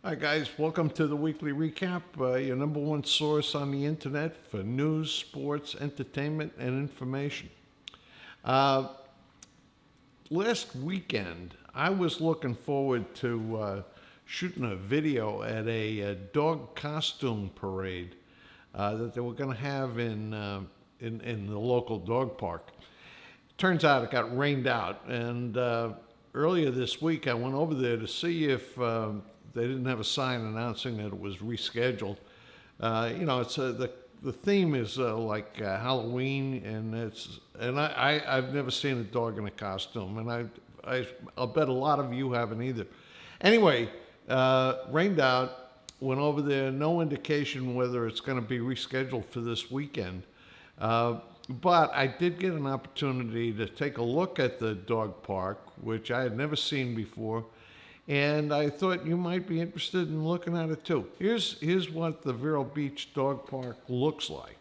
Hi guys, welcome to the weekly recap, your number one source on the internet for news, sports, entertainment, and information. Uh, Last weekend, I was looking forward to shooting a video at a dog costume parade that they were going to have in the local dog park. Turns out it got rained out, and earlier this week I went over there to see if they didn't have a sign announcing that it was rescheduled. It's the theme is like Halloween, and I've never seen a dog in a costume, and I'll bet a lot of you haven't either. Anyway, rained out. Went over there, no indication whether it's going to be rescheduled for this weekend. But I did get an opportunity to take a look at the dog park, which I had never seen before, and I thought you might be interested in looking at it too. Here's what the Vero Beach dog park looks like.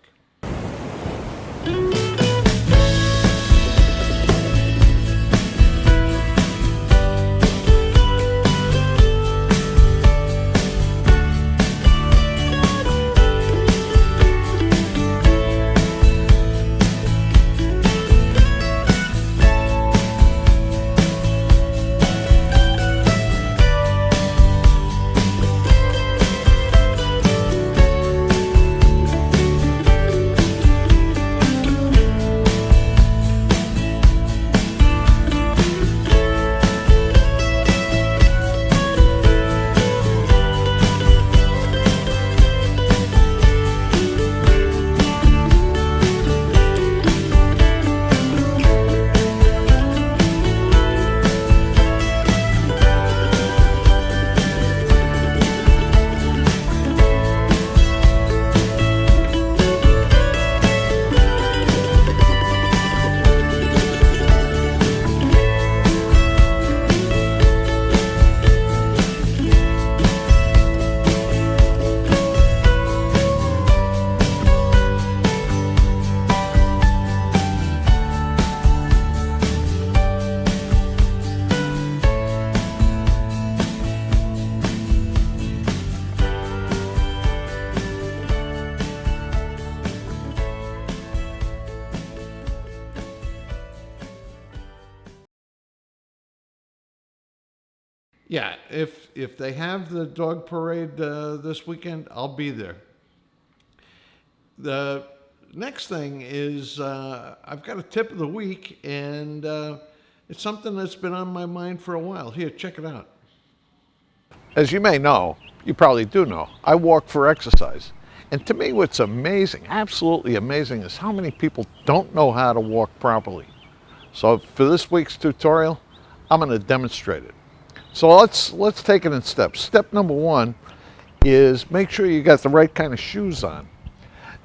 Yeah, if they have the dog parade this weekend, I'll be there. The next thing is I've got a tip of the week, and it's something that's been on my mind for a while. Here, check it out. As you may know, you probably do know, I walk for exercise. And to me, what's amazing, absolutely amazing, is how many people don't know how to walk properly. So for this week's tutorial, I'm going to demonstrate it. So let's take it in steps. Step number one is make sure you got the right kind of shoes on.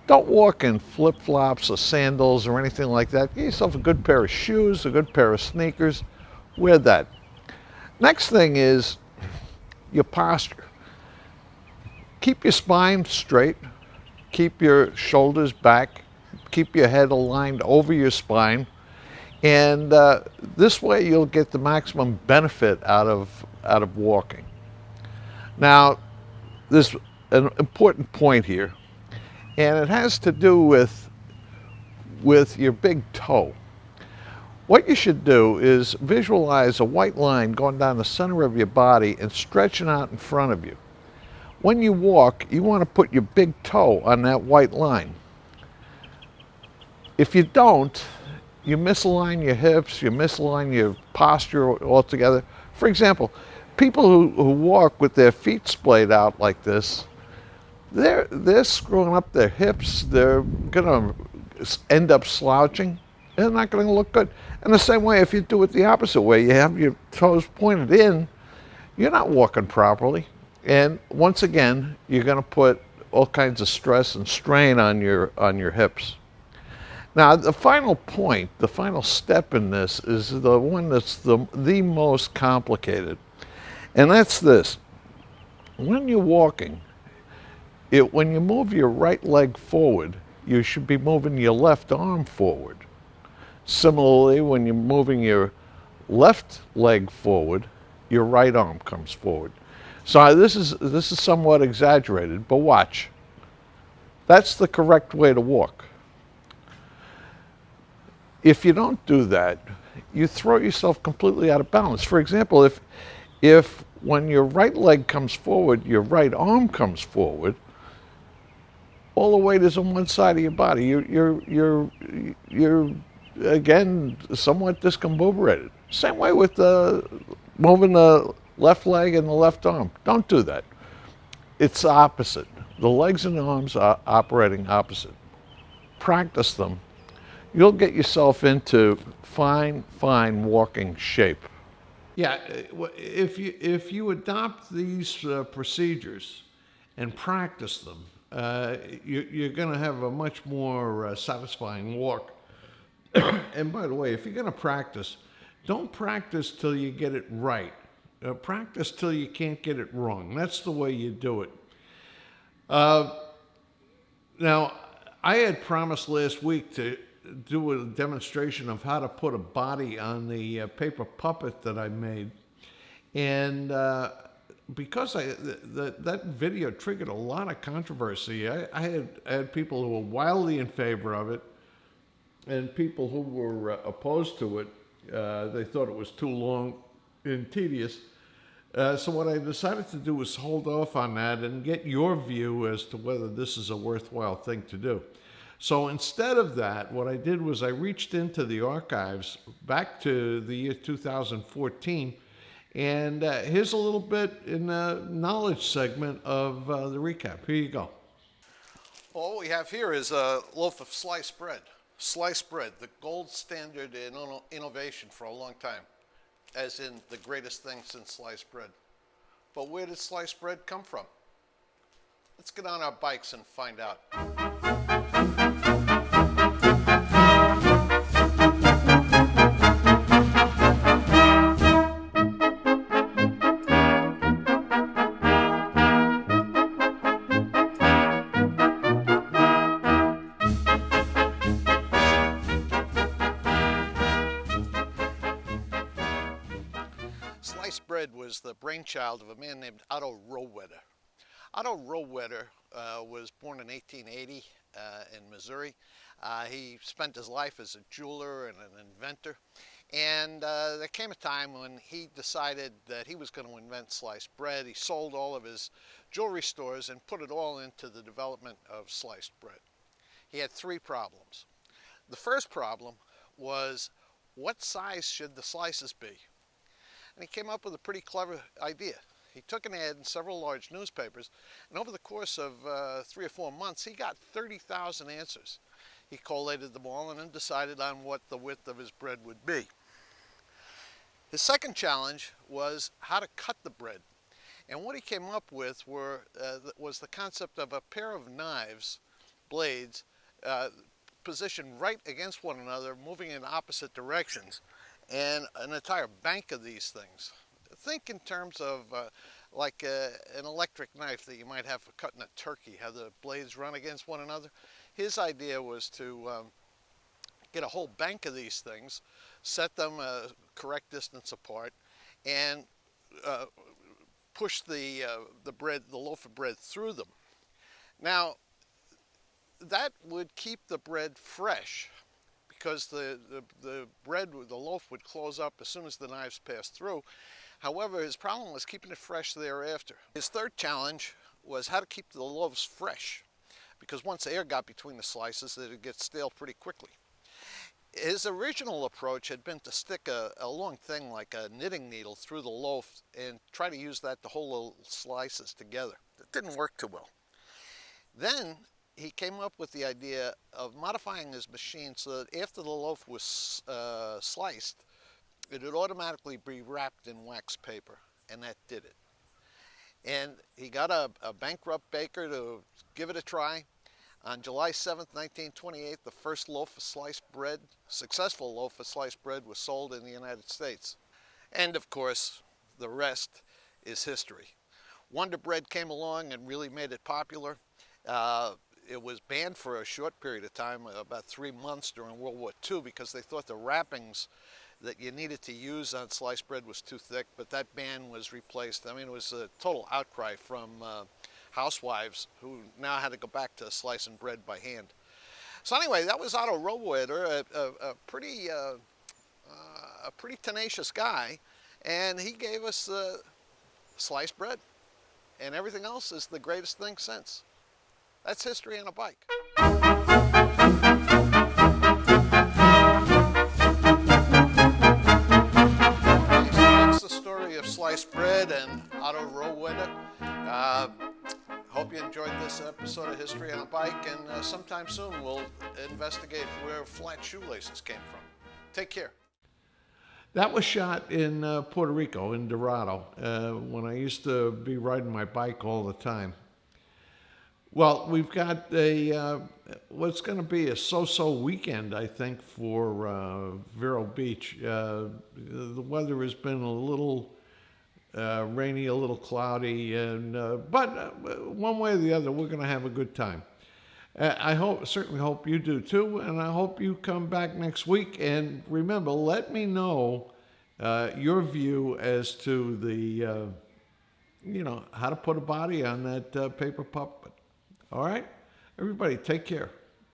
Don't walk in flip-flops or sandals or anything like that. Get yourself a good pair of shoes, a good pair of sneakers. Wear that. Next thing is your posture. Keep your spine straight. Keep your shoulders back. Keep your head aligned over your spine. And this way you'll get the maximum benefit out of walking. Now, there's an important point here, and it has to do with your big toe. What you should do is visualize a white line going down the center of your body and stretching out in front of you. When you walk, you want to put your big toe on that white line. If you don't, you misalign your hips, you misalign your posture altogether. For example, people who walk with their feet splayed out like this, they're screwing up their hips, they're gonna end up slouching, they're not gonna look good. And the same way, if you do it the opposite way, you have your toes pointed in, you're not walking properly. And once again, you're gonna put all kinds of stress and strain on your hips. Now, the final point, the final step in this is the one that's the most complicated. And that's this. When you're walking, when you move your right leg forward, you should be moving your left arm forward. Similarly, when you're moving your left leg forward, your right arm comes forward. So this is somewhat exaggerated, but watch. That's the correct way to walk. If you don't do that, you throw yourself completely out of balance. For example, if when your right leg comes forward, your right arm comes forward, all the weight is on one side of your body. You're again somewhat discombobulated. Same way with moving the left leg and the left arm. Don't do that. It's opposite. The legs and arms are operating opposite. Practice them. You'll get yourself into fine walking shape. Yeah, if you adopt these procedures and practice them, you're going to have a much more satisfying walk. And by the way, if you're going to practice, don't practice till you get it right. Practice till you can't get it wrong. That's the way you do it. Now, I had promised last week to do a demonstration of how to put a body on the paper puppet that I made. And because that video triggered a lot of controversy, I had people who were wildly in favor of it and people who were opposed to it. They thought it was too long and tedious. So what I decided to do was hold off on that and get your view as to whether this is a worthwhile thing to do. So instead of that, what I did was I reached into the archives back to the year 2014, and here's a little bit in the knowledge segment of the recap. Here you go. Well, what we have here is a loaf of sliced bread. Sliced bread, the gold standard in innovation for a long time, as in the greatest thing since sliced bread. But where did sliced bread come from? Let's get on our bikes and find out. Sliced bread was the brainchild of a man named Otto Rohwedder. Otto Rohwedder was born in 1880 in Missouri. He spent his life as a jeweler and an inventor. And there came a time when he decided that he was going to invent sliced bread. He sold all of his jewelry stores and put it all into the development of sliced bread. He had three problems. The first problem was, what size should the slices be? And he came up with a pretty clever idea. He took an ad in several large newspapers, and over the course of 3 or 4 months, he got 30,000 answers. He collated them all and then decided on what the width of his bread would be. His second challenge was how to cut the bread. And what he came up with was the concept of a pair of knives, blades, positioned right against one another, moving in opposite directions, and an entire bank of these things. Think in terms of like an electric knife that you might have for cutting a turkey, how the blades run against one another. His idea was to get a whole bank of these things, set them a correct distance apart, and push the loaf of bread through them. Now, that would keep the bread fresh, because the loaf would close up as soon as the knives passed through. However, his problem was keeping it fresh thereafter. His third challenge was how to keep the loaves fresh, because once air got between the slices, it would get stale pretty quickly. His original approach had been to stick a long thing like a knitting needle through the loaf and try to use that to hold the slices together. It didn't work too well. Then he came up with the idea of modifying his machine so that after the loaf was sliced, it would automatically be wrapped in wax paper, and that did it. And he got a bankrupt baker to give it a try. On July 7th, 1928, the first loaf of sliced bread, successful loaf of sliced bread, was sold in the United States. And of course, the rest is history. Wonder Bread came along and really made it popular. It was banned for a short period of time, about 3 months during World War II, because they thought the wrappings that you needed to use on sliced bread was too thick, but that ban was replaced. I mean, it was a total outcry from housewives who now had to go back to slicing bread by hand. So anyway, that was Otto Rowoeder, a pretty tenacious guy, and he gave us sliced bread, and everything else is the greatest thing since. That's history on a bike. Okay, so that's the story of sliced bread and Otto Rowoeder. Hope you enjoyed this episode of History on a Bike, and sometime soon we'll investigate where flat shoelaces came from. Take care. That was shot in Puerto Rico, in Dorado, when I used to be riding my bike all the time. Well, we've got what's going to be a so-so weekend, I think, for Vero Beach. The weather has been a little rainy, a little cloudy, but one way or the other, we're going to have a good time. Certainly hope you do too, and I hope you come back next week. And remember, let me know your view as to the, how to put a body on that paper puppet. All right, everybody, take care.